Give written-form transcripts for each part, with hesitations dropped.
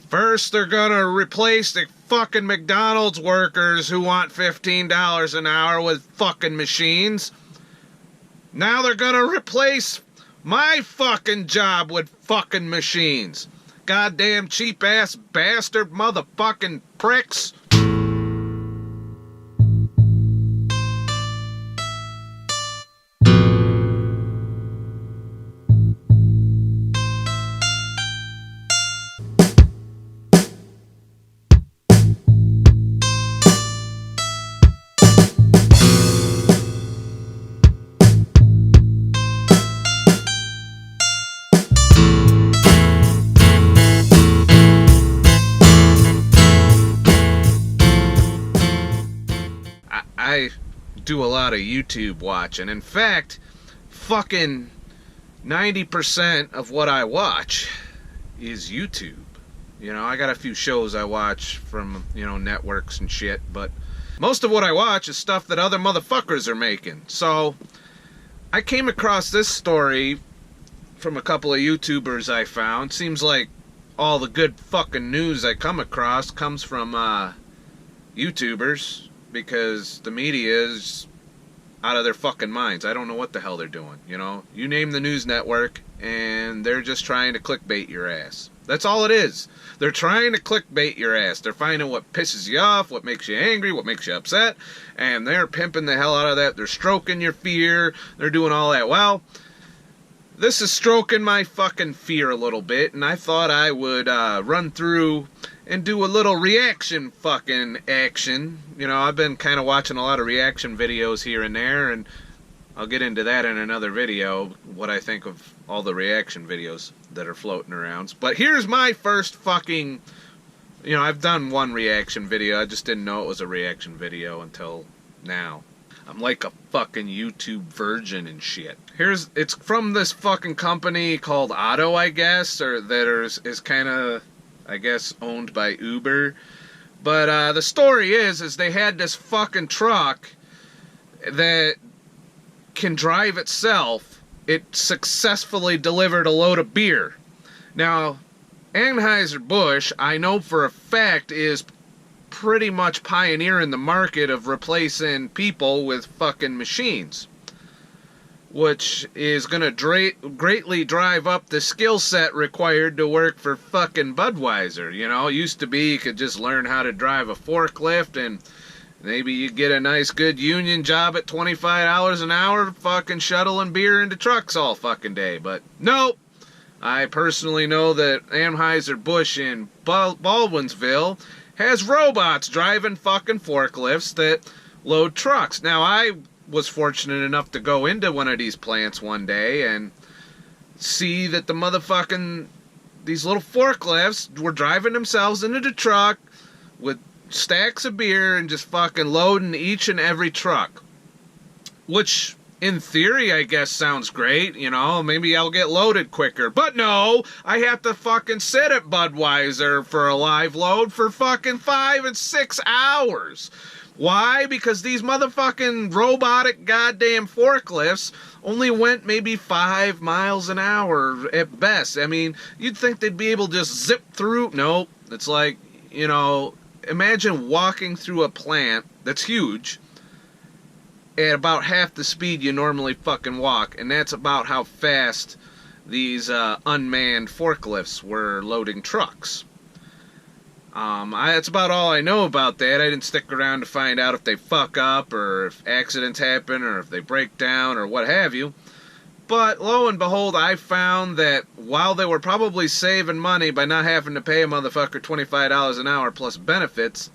First, they're gonna replace the fucking McDonald's workers who want $15 an hour with fucking machines. Now they're gonna replace my fucking job with fucking machines. Goddamn cheap-ass bastard motherfucking pricks. I do a lot of YouTube watching. In fact, fucking 90% of what I watch is YouTube. You know, I got a few shows I watch from, you know, networks and shit, but most of what I watch is stuff that other motherfuckers are making. So, I came across this story from a couple of YouTubers I found. Seems like all the good fucking news I come across comes from YouTubers, because the media is out of their fucking minds. I don't know what the hell they're doing, you know? You name the news network, and they're just trying to clickbait your ass. That's all it is. They're trying to clickbait your ass. They're finding what pisses you off, what makes you angry, what makes you upset, and they're pimping the hell out of that. They're stroking your fear. They're doing all that. Well, this is stroking my fucking fear a little bit, and I thought I would run through and do a little reaction fucking action. You know, I've been kind of watching a lot of reaction videos here and there, and I'll get into that in another video, what I think of all the reaction videos that are floating around. But here's my first fucking, you know, I've done one reaction video, I just didn't know it was a reaction video until now. I'm like a fucking YouTube virgin and shit. It's from this fucking company called Otto, I guess, or that is kind of, I guess, owned by Uber. But the story is they had this fucking truck that can drive itself. It successfully delivered a load of beer. Now, Anheuser-Busch, I know for a fact, is pretty much pioneering the market of replacing people with fucking machines, which is gonna greatly drive up the skill set required to work for fucking Budweiser. You know, it used to be you could just learn how to drive a forklift and maybe you get a nice good union job at $25 an hour fucking shuttling beer into trucks all fucking day. But nope. I personally know that Anheuser-Busch in Baldwinsville has robots driving fucking forklifts that load trucks. Now, I was fortunate enough to go into one of these plants one day and see that these little forklifts were driving themselves into the truck with stacks of beer and just fucking loading each and every truck. Which, in theory, I guess sounds great, you know, maybe I'll get loaded quicker. But no, I have to fucking sit at Budweiser for a live load for fucking 5 and 6 hours. Why? Because these motherfucking robotic goddamn forklifts only went maybe 5 miles an hour at best. I mean, you'd think they'd be able to just zip through. Nope. It's like, you know, imagine walking through a plant that's huge at about half the speed you normally fucking walk, and that's about how fast these unmanned forklifts were loading trucks. That's about all I know about that. I didn't stick around to find out if they fuck up, or if accidents happen, or if they break down, or what have you. But lo and behold, I found that while they were probably saving money by not having to pay a motherfucker $25 an hour plus benefits,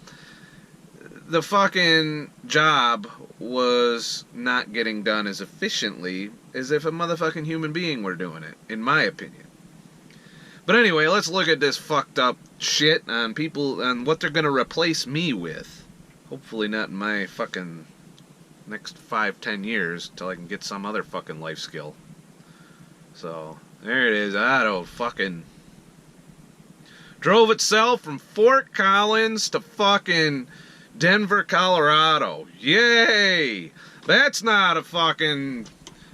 the fucking job was not getting done as efficiently as if a motherfucking human being were doing it, in my opinion. But anyway, let's look at this fucked up shit on people and what they're gonna replace me with. Hopefully not in my fucking next 5-10 years until I can get some other fucking life skill. So, there it is. Otto fucking drove itself from Fort Collins to fucking Denver, Colorado. Yay! That's not a fucking...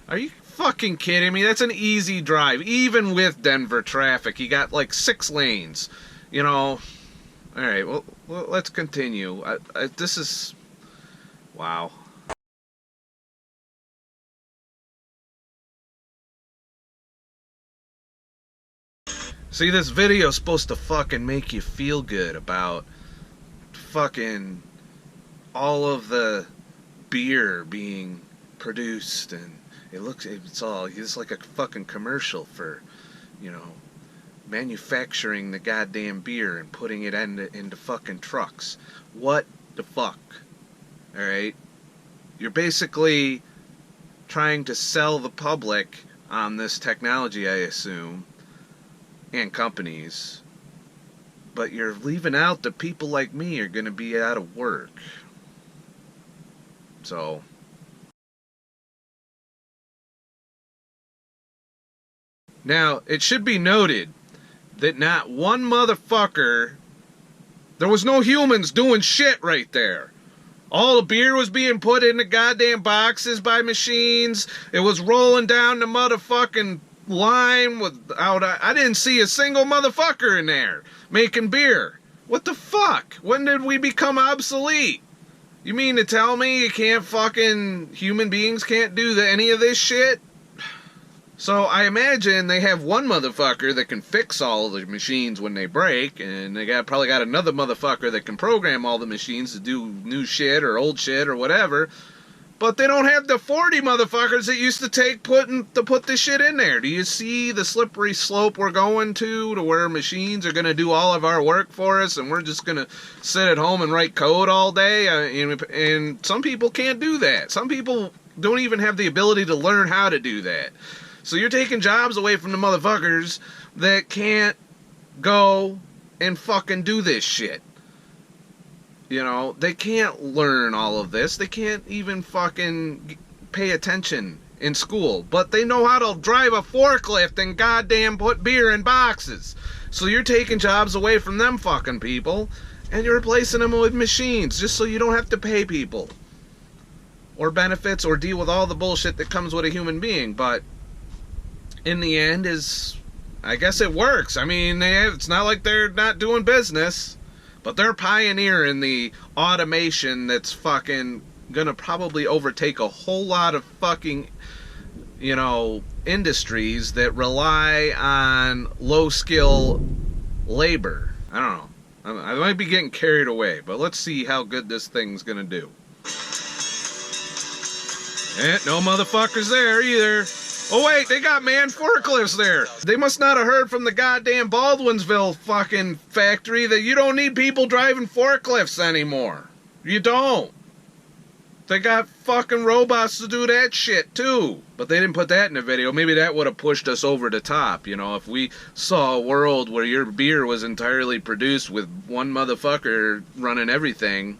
Are you fucking kidding me? That's an easy drive. Even with Denver traffic, you got like 6 lanes. You know, alright, well, let's continue. This is... Wow. See, this video's supposed to fucking make you feel good about fucking all of the beer being produced, and it's like a fucking commercial for, you know, manufacturing the goddamn beer and putting it into fucking trucks. What the fuck? Alright? You're basically trying to sell the public on this technology, I assume, and companies, but you're leaving out that people like me are going to be out of work. So, now, it should be noted that not one motherfucker, there was no humans doing shit right there. All the beer was being put in the goddamn boxes by machines. It was rolling down the motherfucking line without... I didn't see a single motherfucker in there making beer. What the fuck? When did we become obsolete? You mean to tell me you can't fucking... human beings can't do any of this shit? So I imagine they have one motherfucker that can fix all the machines when they break, and they probably got another motherfucker that can program all the machines to do new shit or old shit or whatever. But they don't have the 40 motherfuckers that used to put this shit in there. Do you see the slippery slope we're going to where machines are going to do all of our work for us, and we're just going to sit at home and write code all day? And some people can't do that. Some people don't even have the ability to learn how to do that. So you're taking jobs away from the motherfuckers that can't go and fucking do this shit. You know, they can't learn all of this. They can't even fucking pay attention in school. But they know how to drive a forklift and goddamn put beer in boxes. So you're taking jobs away from them fucking people, and you're replacing them with machines just so you don't have to pay people or benefits or deal with all the bullshit that comes with a human being. But in the end, I guess it works. I mean, it's not like they're not doing business. But they're pioneering the automation that's fucking gonna probably overtake a whole lot of fucking, you know, industries that rely on low-skill labor. I don't know. I might be getting carried away, but let's see how good this thing's gonna do. No motherfuckers there either. Oh wait, they got manned forklifts there. They must not have heard from the goddamn Baldwinsville fucking factory that you don't need people driving forklifts anymore. You don't. They got fucking robots to do that shit too. But they didn't put that in the video. Maybe that would have pushed us over the top, you know, if we saw a world where your beer was entirely produced with one motherfucker running everything.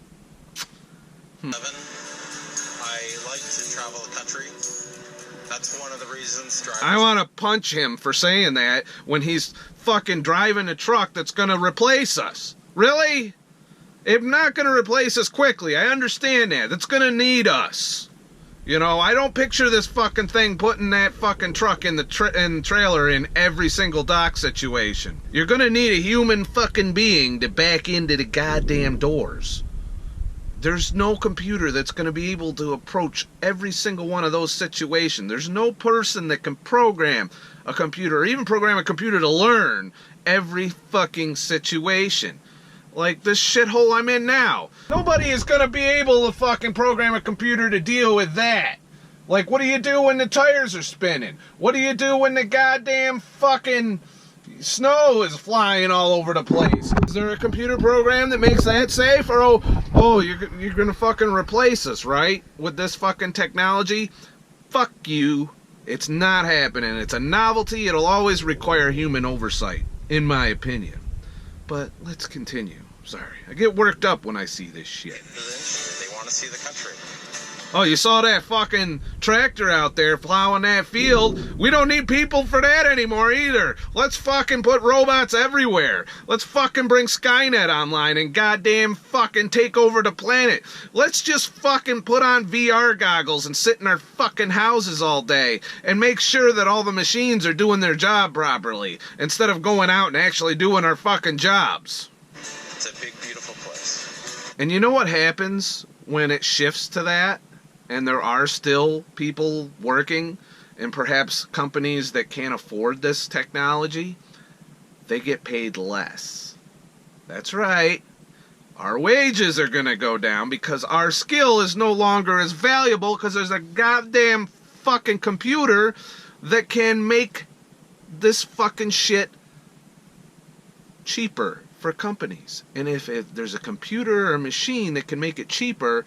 I like to travel the country. That's one of the reasons drivers... I want to punch him for saying that when he's fucking driving a truck that's going to replace us. Really? It's not going to replace us quickly. I understand that. It's going to need us. You know, I don't picture this fucking thing putting that fucking truck in the trailer in every single dock situation. You're going to need a human fucking being to back into the goddamn doors. There's no computer that's going to be able to approach every single one of those situations. There's no person that can program a computer or even program a computer to learn every fucking situation. Like this shithole I'm in now. Nobody is going to be able to fucking program a computer to deal with that. Like, what do you do when the tires are spinning? What do you do when the goddamn fucking snow is flying all over the place? Is there a computer program that makes that safe? Or you're gonna fucking replace us, right? With this fucking technology? Fuck you. It's not happening. It's a novelty. It'll always require human oversight, in my opinion. But let's continue. Sorry. I get worked up when I see this shit. They want to see the country. Oh, you saw that fucking tractor out there plowing that field? We don't need people for that anymore either. Let's fucking put robots everywhere. Let's fucking bring Skynet online and goddamn fucking take over the planet. Let's just fucking put on VR goggles and sit in our fucking houses all day and make sure that all the machines are doing their job properly instead of going out and actually doing our fucking jobs. It's a big, beautiful place. And you know what happens when it shifts to that? And there are still people working, and perhaps companies that can't afford this technology, they get paid less. That's right. Our wages are going to go down because our skill is no longer as valuable because there's a goddamn fucking computer that can make this fucking shit cheaper for companies. And if there's a computer or a machine that can make it cheaper,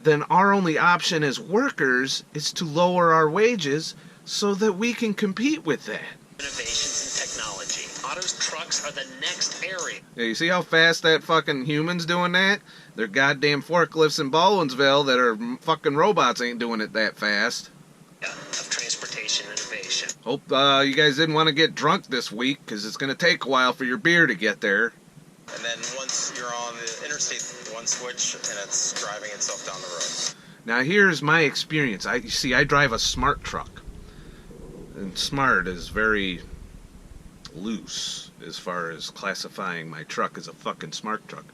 then our only option as workers is to lower our wages so that we can compete with that. Innovations in technology. Autos, trucks are the next area. Yeah, you see how fast that fucking human's doing that? Their goddamn forklifts in Baldwinsville that are fucking robots ain't doing it that fast. Of transportation innovation. Hope you guys didn't want to get drunk this week, because it's going to take a while for your beer to get there. And then once you're on the interstate, one switch and it's driving itself down the road. Now here's my experience. You see, I drive a smart truck. And smart is very loose as far as classifying my truck as a fucking smart truck.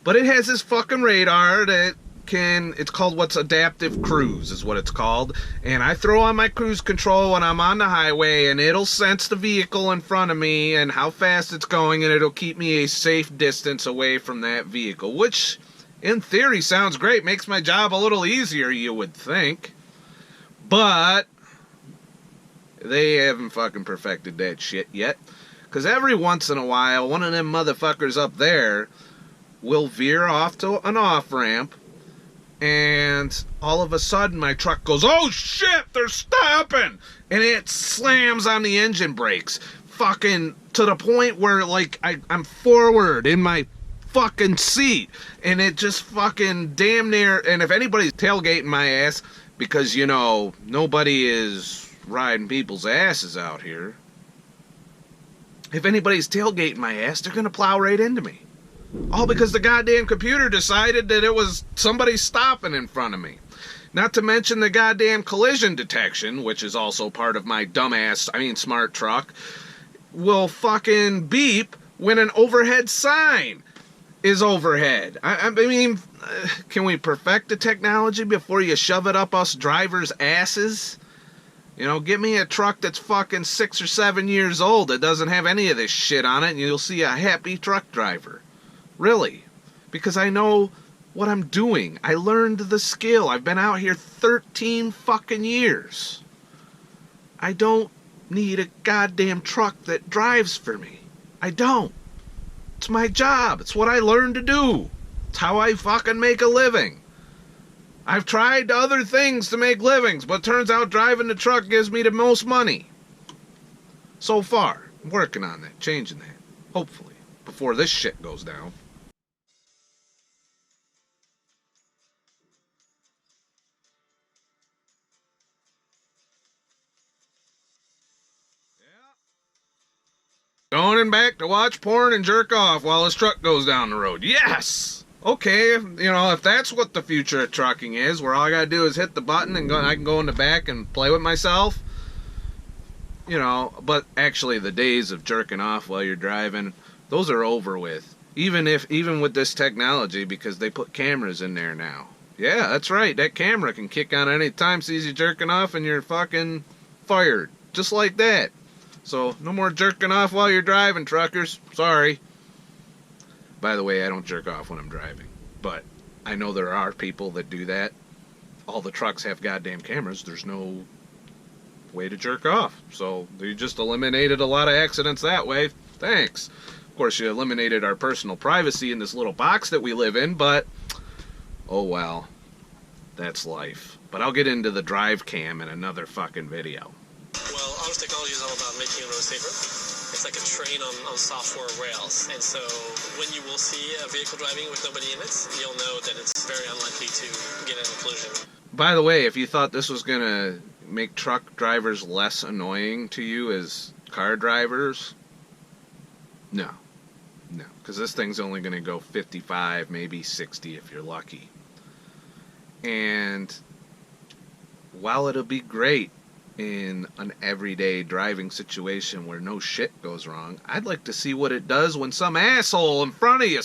But it has this fucking radar that it's called what's adaptive cruise is what it's called. And I throw on my cruise control when I'm on the highway and it'll sense the vehicle in front of me and how fast it's going, and it'll keep me a safe distance away from that vehicle, which in theory sounds great. Makes my job a little easier, you would think. But they haven't fucking perfected that shit yet. Because every once in a while, one of them motherfuckers up there will veer off to an off-ramp, and all of a sudden my truck goes, oh shit, they're stopping! And it slams on the engine brakes. Fucking to the point where, like, I'm forward in my fucking seat. And it just fucking damn near, and if anybody's tailgating my ass, because, you know, nobody is riding people's asses out here. If anybody's tailgating my ass, they're gonna plow right into me. All because the goddamn computer decided that it was somebody stopping in front of me. Not to mention the goddamn collision detection, which is also part of my smart truck, will fucking beep when an overhead sign is overhead. I mean, can we perfect the technology before you shove it up us drivers' asses? You know, get me a truck that's fucking 6 or 7 years old that doesn't have any of this shit on it, and you'll see a happy truck driver. Really. Because I know what I'm doing. I learned the skill. I've been out here 13 fucking years. I don't need a goddamn truck that drives for me. I don't. It's my job. It's what I learned to do. It's how I fucking make a living. I've tried other things to make livings, but turns out driving the truck gives me the most money. So far. I'm working on that, changing that. Hopefully. Before this shit goes down. Going back to watch porn and jerk off while his truck goes down the road. Yes! Okay, you know, if that's what the future of trucking is, where all I gotta do is hit the button and I can go in the back and play with myself. You know, but actually the days of jerking off while you're driving, those are over with. Even with this technology, because they put cameras in there now. Yeah, that's right. That camera can kick on any time, sees you jerking off, and you're fucking fired. Just like that. So, no more jerking off while you're driving, truckers. Sorry. By the way, I don't jerk off when I'm driving. But I know there are people that do that. All the trucks have goddamn cameras. There's no way to jerk off. So, they just eliminated a lot of accidents that way. Thanks. Of course, you eliminated our personal privacy in this little box that we live in, but oh well. That's life. But I'll get into the drive cam in another fucking video. Well, auto technology is all about making it a little safer. It's like a train on software rails. And so when you will see a vehicle driving with nobody in it, you'll know that it's very unlikely to get an collision. By the way, if you thought this was going to make truck drivers less annoying to you as car drivers, no. No, because this thing's only going to go 55, maybe 60 if you're lucky. And while it'll be great in an everyday driving situation where no shit goes wrong, I'd like to see what it does when some asshole in front of you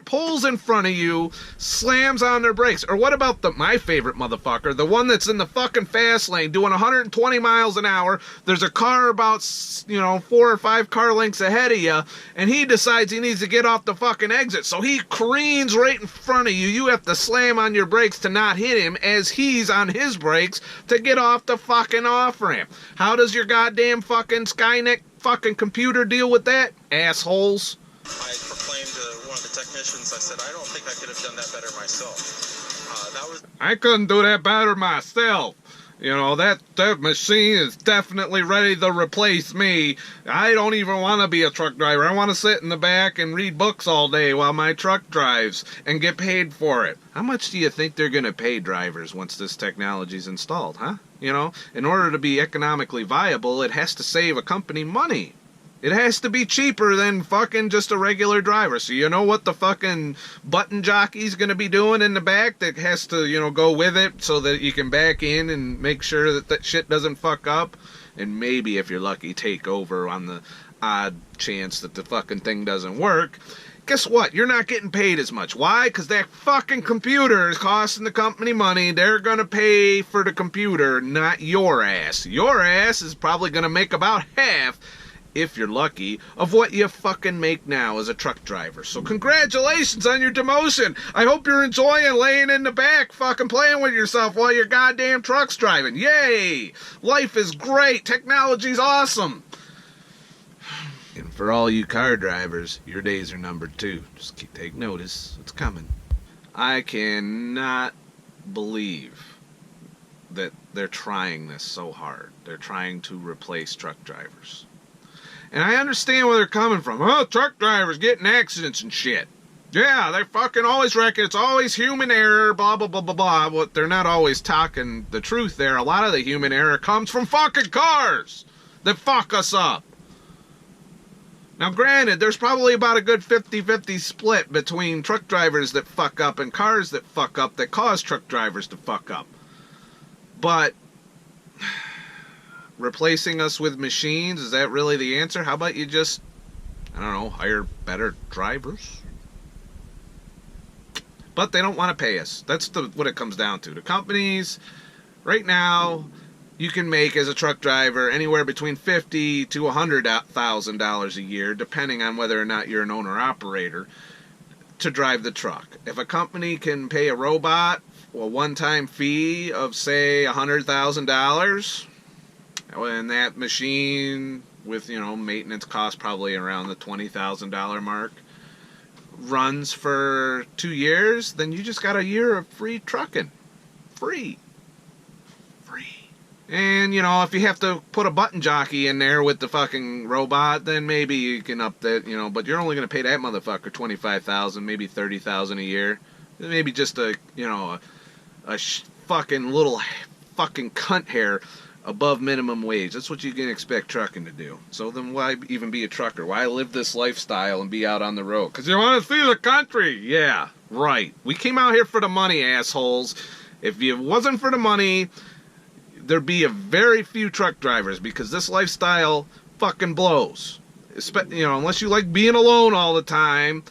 pulls in front of you, slams on their brakes. Or what about my favorite motherfucker, the one that's in the fucking fast lane doing 120 miles an hour. There's a car about, 4 or 5 car lengths ahead of you, and he decides he needs to get off the fucking exit. So he careens right in front of you. You have to slam on your brakes to not hit him as he's on his brakes to get off the fucking off-ramp. How does your goddamn fucking Skynet fucking computer deal with that, assholes? I proclaimed to one of the technicians, I said, I don't think I could have done that better myself. I couldn't do that better myself. That machine is definitely ready to replace me. I don't even want to be a truck driver. I want to sit in the back and read books all day while my truck drives and get paid for it. How much do you think they're going to pay drivers once this technology's installed, huh? In order to be economically viable, it has to save a company money. It has to be cheaper than fucking just a regular driver. So you know what the fucking button jockey's going to be doing in the back that has to, go with it so that you can back in and make sure that shit doesn't fuck up? And maybe, if you're lucky, take over on the odd chance that the fucking thing doesn't work. Guess what? You're not getting paid as much. Why? Because that fucking computer is costing the company money. They're going to pay for the computer, not your ass. Your ass is probably going to make about half, if you're lucky, of what you fucking make now as a truck driver. So congratulations on your demotion. I hope you're enjoying laying in the back fucking playing with yourself while your goddamn truck's driving. Yay! Life is great. Technology's awesome. And for all you car drivers, your days are numbered too. Just take notice. It's coming. I cannot believe that they're trying this so hard. They're trying to replace truck drivers. And I understand where they're coming from. Oh, truck drivers getting accidents and shit. Yeah, they fucking always reckon it's always human error, blah, blah, blah, blah, blah. But they're not always talking the truth there. A lot of the human error comes from fucking cars that fuck us up. Now, granted, there's probably about a good 50-50 split between truck drivers that fuck up and cars that fuck up that cause truck drivers to fuck up. But replacing us with machines, is that really the answer? How about you just, hire better drivers? But they don't want to pay us. That's what it comes down to. The companies, right now, you can make as a truck driver anywhere between $50,000 to $100,000 a year, depending on whether or not you're an owner-operator, to drive the truck. If a company can pay a robot a one-time fee of, say, $100,000, and that machine with, maintenance costs probably around the $20,000 mark, runs for 2 years, then you just got a year of free trucking. Free. And, if you have to put a button jockey in there with the fucking robot, then maybe you can up that, but you're only going to pay that motherfucker $25,000, maybe $30,000 a year. Maybe just a fucking little fucking cunt hair above minimum wage. That's what you can expect trucking to do. So then why even be a trucker? Why live this lifestyle and be out on the road? Because you want to see the country. Yeah, right. We came out here for the money, assholes. If it wasn't for the money, there'd be a very few truck drivers, because this lifestyle fucking blows. Unless you like being alone all the time.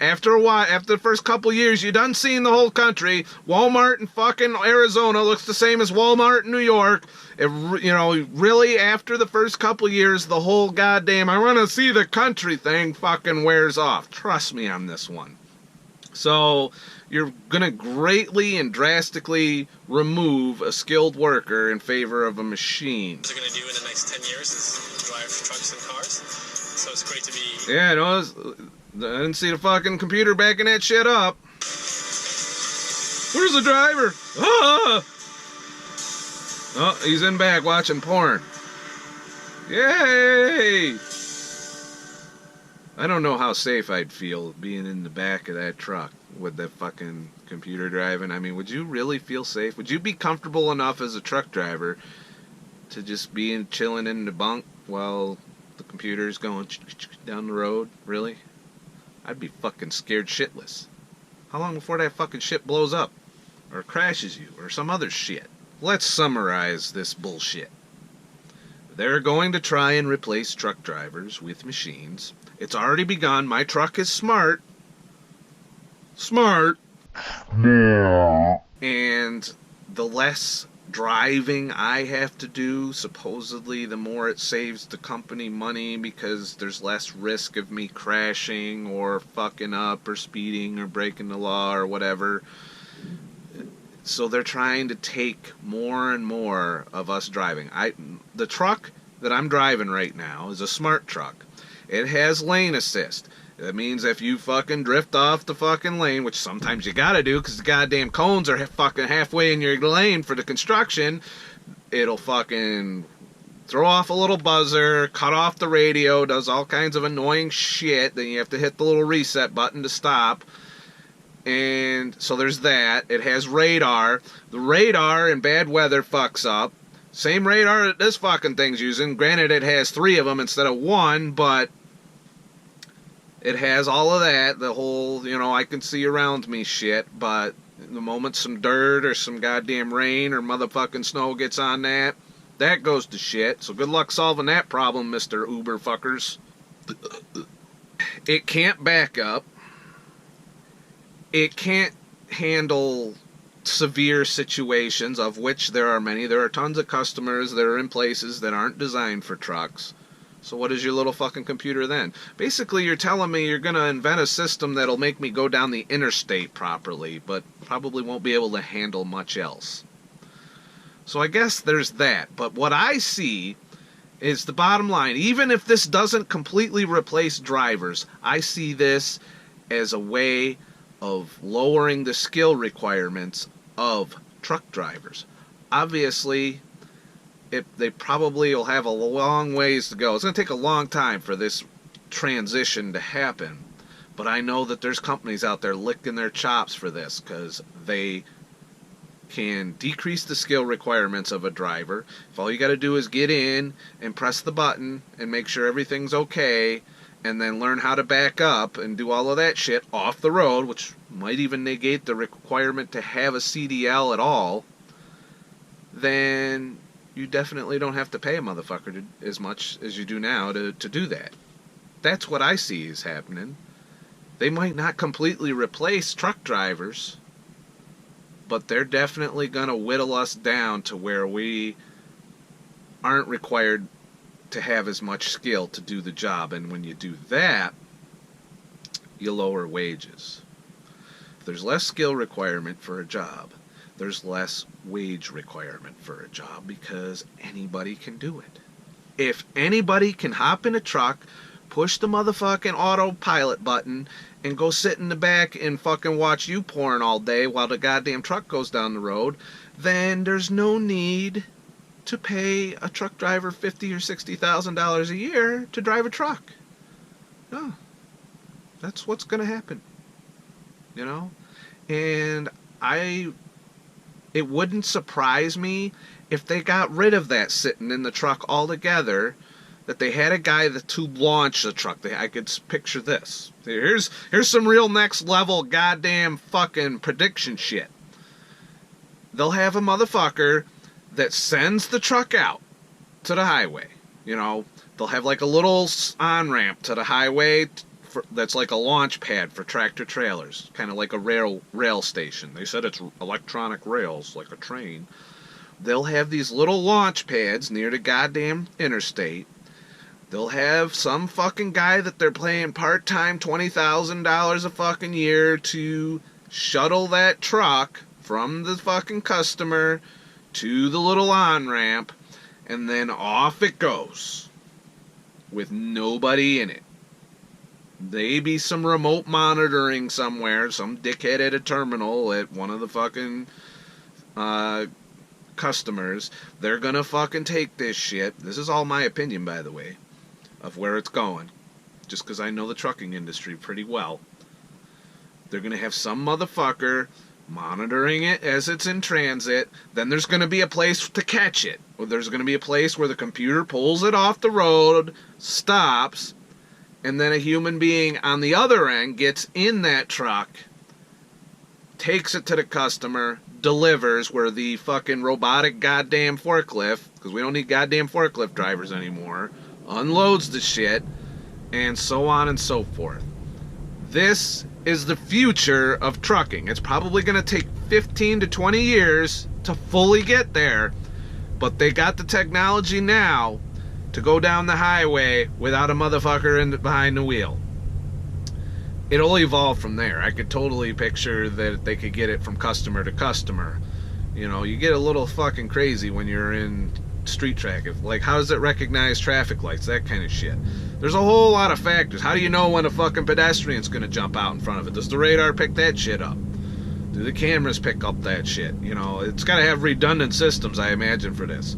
After a while, after the first couple years, you done seen the whole country. Walmart in fucking Arizona looks the same as Walmart in New York. Really, after the first couple years, the whole goddamn I want to see the country thing fucking wears off. Trust me on this one. So you're going to greatly and drastically remove a skilled worker in favor of a machine. What they're going to do in the next 10 years is drive trucks and cars. So it's great to be... Yeah, I didn't see the fucking computer backing that shit up. Where's the driver? Ah! Oh, he's in back watching porn. Yay! I don't know how safe I'd feel being in the back of that truck with the fucking computer driving. I mean, would you really feel safe? Would you be comfortable enough as a truck driver to just be chilling in the bunk while the computer's going down the road? Really? I'd be fucking scared shitless. How long before that fucking shit blows up? Or crashes you? Or some other shit? Let's summarize this bullshit. They're going to try and replace truck drivers with machines. It's already begun. My truck is smart. Smart. And the less driving I have to do, supposedly, the more it saves the company money because there's less risk of me crashing or fucking up or speeding or breaking the law or whatever. So they're trying to take more and more of us driving. The truck that I'm driving right now is a smart truck. It has lane assist. That means if you fucking drift off the fucking lane, which sometimes you gotta do because the goddamn cones are fucking halfway in your lane for the construction, it'll fucking throw off a little buzzer, cut off the radio, does all kinds of annoying shit. Then you have to hit the little reset button to stop. And so there's that. It has radar. The radar in bad weather fucks up. Same radar that this fucking thing's using. Granted, it has 3 of them instead of 1, but it has all of that. The whole, I can see around me shit, but the moment some dirt or some goddamn rain or motherfucking snow gets on that goes to shit. So good luck solving that problem, Mr. Uber fuckers. It can't back up. It can't handle severe situations, of which there are many. There are tons of customers that are in places that aren't designed for trucks. So what is your little fucking computer then? Basically, you're telling me you're going to invent a system that'll make me go down the interstate properly, but probably won't be able to handle much else. So I guess there's that. But what I see is the bottom line. Even if this doesn't completely replace drivers, I see this as a way of lowering the skill requirements of truck drivers. Obviously, they probably will have a long ways to go. It's going to take a long time for this transition to happen. But I know that there's companies out there licking their chops for this because they can decrease the skill requirements of a driver. If all you got to do is get in and press the button and make sure everything's okay, and then learn how to back up and do all of that shit off the road, which might even negate the requirement to have a CDL at all, then you definitely don't have to pay a motherfucker as much as you do now to do that. That's what I see is happening. They might not completely replace truck drivers, but they're definitely going to whittle us down to where we aren't required to have as much skill to do the job. And when you do that, you lower wages. If there's less skill requirement for a job, there's less wage requirement for a job because anybody can do it. If anybody can hop in a truck, push the motherfucking autopilot button, and go sit in the back and fucking watch you porn all day while the goddamn truck goes down the road, then there's no need to pay a truck driver $50,000 or $60,000 a year to drive a truck. No. That's what's going to happen. And it wouldn't surprise me if they got rid of that sitting in the truck altogether, that they had a guy to launch the truck. I could picture this. Here's some real next level goddamn fucking prediction shit. They'll have a motherfucker that sends the truck out to the highway. They'll have like a little on-ramp to the highway that's like a launch pad for tractor trailers, kind of like a rail station. They said it's electronic rails, like a train. They'll have these little launch pads near the goddamn interstate. They'll have some fucking guy that they're paying part-time $20,000 a fucking year to shuttle that truck from the fucking customer to the little on-ramp, and then off it goes with nobody in it. Maybe some remote monitoring somewhere, some dickhead at a terminal at one of the fucking customers. They're gonna fucking take this shit. This is all my opinion, by the way, of where it's going. just because I know the trucking industry pretty well. They're going to have some motherfucker monitoring it as it's in transit. Then there's going to be a place to catch it. Or there's going to be a place where the computer pulls it off the road, stops, and then a human being on the other end gets in that truck, takes it to the customer, delivers, where the fucking robotic goddamn forklift, because we don't need goddamn forklift drivers anymore, unloads the shit, and so on and so forth. This is the future of trucking. It's probably going to take 15 to 20 years to fully get there, but they got the technology now to go down the highway without a motherfucker behind the wheel. It'll evolve from there. I could totally picture that they could get it from customer to customer. You know, you get a little fucking crazy when you're in street traffic. Like, how does it recognize traffic lights? That kind of shit. There's a whole lot of factors. How do you know when a fucking pedestrian's gonna jump out in front of it? Does the radar pick that shit up? Do the cameras pick up that shit? You know, it's gotta have redundant systems, I imagine, for this.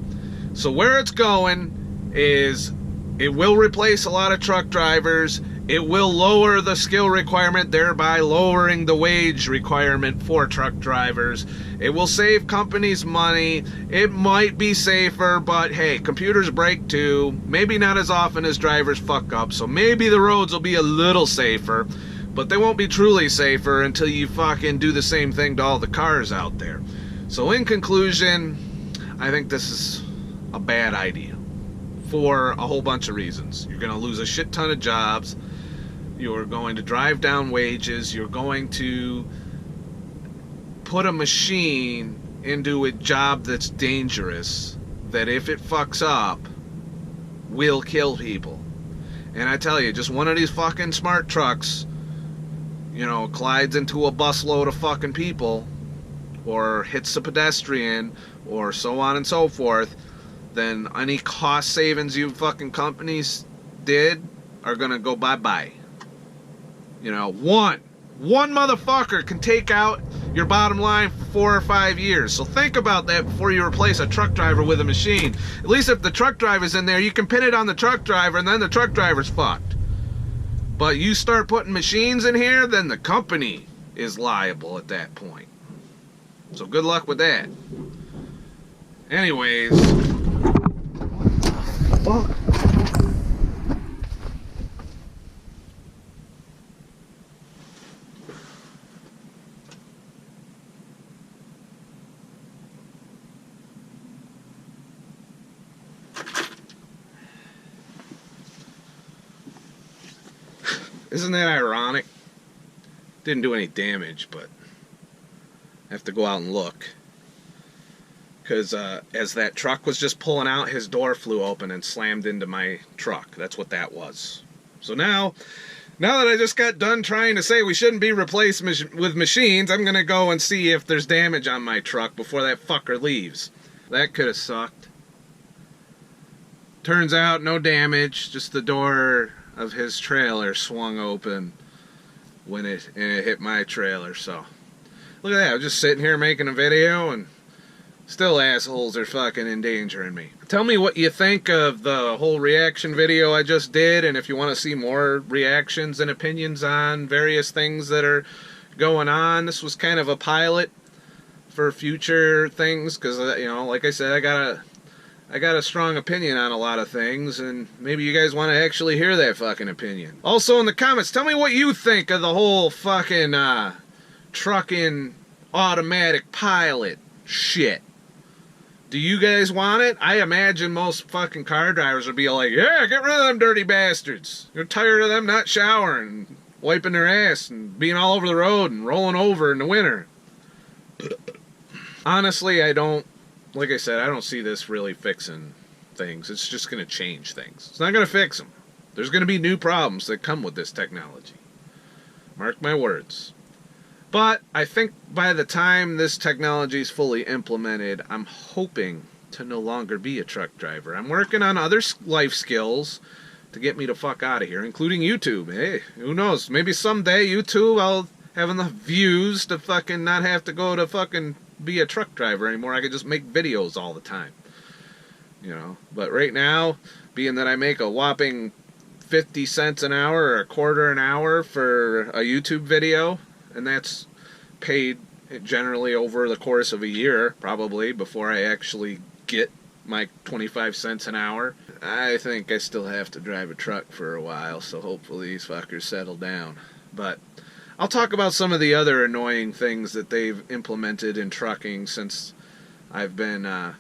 So where it's going is it will replace a lot of truck drivers. It will lower the skill requirement, thereby lowering the wage requirement for truck drivers. It will save companies money. It might be safer, but hey, computers break too. Maybe not as often as drivers fuck up, so maybe the roads will be a little safer, but they won't be truly safer until you fucking do the same thing to all the cars out there. So in conclusion, I think this is a bad idea for a whole bunch of reasons. You're going to lose a shit ton of jobs. You're going to drive down wages. You're going to put a machine into a job that's dangerous, that if it fucks up, will kill people. And I tell you, just one of these fucking smart trucks, you know, collides into a busload of fucking people, or hits a pedestrian, or so on and so forth, then any cost savings you fucking companies did are gonna go bye-bye. You know, one motherfucker can take out your bottom line for 4 or 5 years. So think about that before you replace a truck driver with a machine. At least if the truck driver's in there, you can pin it on the truck driver, and then the truck driver's fucked. But you start putting machines in here, then the company is liable at that point. So good luck with that. Anyways. Fuck. Isn't that ironic? Didn't do any damage, but I have to go out and look. Because as that truck was just pulling out, his door flew open and slammed into my truck. That's what that was. So now that I just got done trying to say we shouldn't be replaced with machines, I'm going to go and see if there's damage on my truck before that fucker leaves. That could have sucked. Turns out no damage, just the door of his trailer swung open when it hit my trailer. So look at that, I'm just sitting here making a video and still assholes are fucking endangering me. Tell me what you think of the whole reaction video I just did, and if you want to see more reactions and opinions on various things that are going on. This was kind of a pilot for future things, because you know, like I said, I got a strong opinion on a lot of things, and maybe you guys want to actually hear that fucking opinion. Also in the comments, tell me what you think of the whole fucking trucking automatic pilot shit. Do you guys want it? I imagine most fucking car drivers would be like, yeah, get rid of them dirty bastards. You're tired of them not showering, wiping their ass, and being all over the road and rolling over in the winter. Honestly, like I said, I don't see this really fixing things. It's just going to change things. It's not going to fix them. There's going to be new problems that come with this technology. Mark my words. But I think by the time this technology is fully implemented, I'm hoping to no longer be a truck driver. I'm working on other life skills to get me the fuck out of here, including YouTube. Hey, who knows? Maybe someday YouTube I'll have enough views to fucking not have to go to fucking be a truck driver anymore. I could just make videos all the time. You know, but right now, being that I make a whopping 50 cents an hour or a quarter an hour for a YouTube video, and that's paid generally over the course of a year, probably, before I actually get my 25 cents an hour. I think I still have to drive a truck for a while, so hopefully these fuckers settle down. But I'll talk about some of the other annoying things that they've implemented in trucking since I've been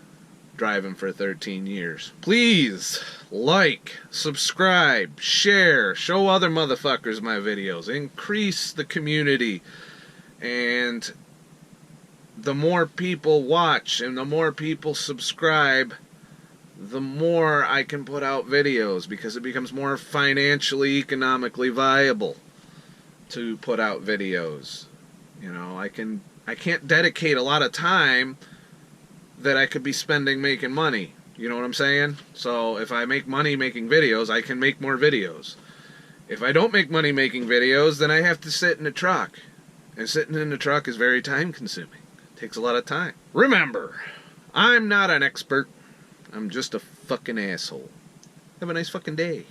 driving for 13 years. Please like, subscribe, share, show other motherfuckers my videos, increase the community, and the more people watch and the more people subscribe, the more I can put out videos, because it becomes more financially, economically viable to put out videos. You know, I can't dedicate a lot of time that I could be spending making money. You know what I'm saying? So if I make money making videos, I can make more videos. If I don't make money making videos, then I have to sit in a truck. And sitting in the truck is very time consuming. It takes a lot of time. Remember, I'm not an expert. I'm just a fucking asshole. Have a nice fucking day.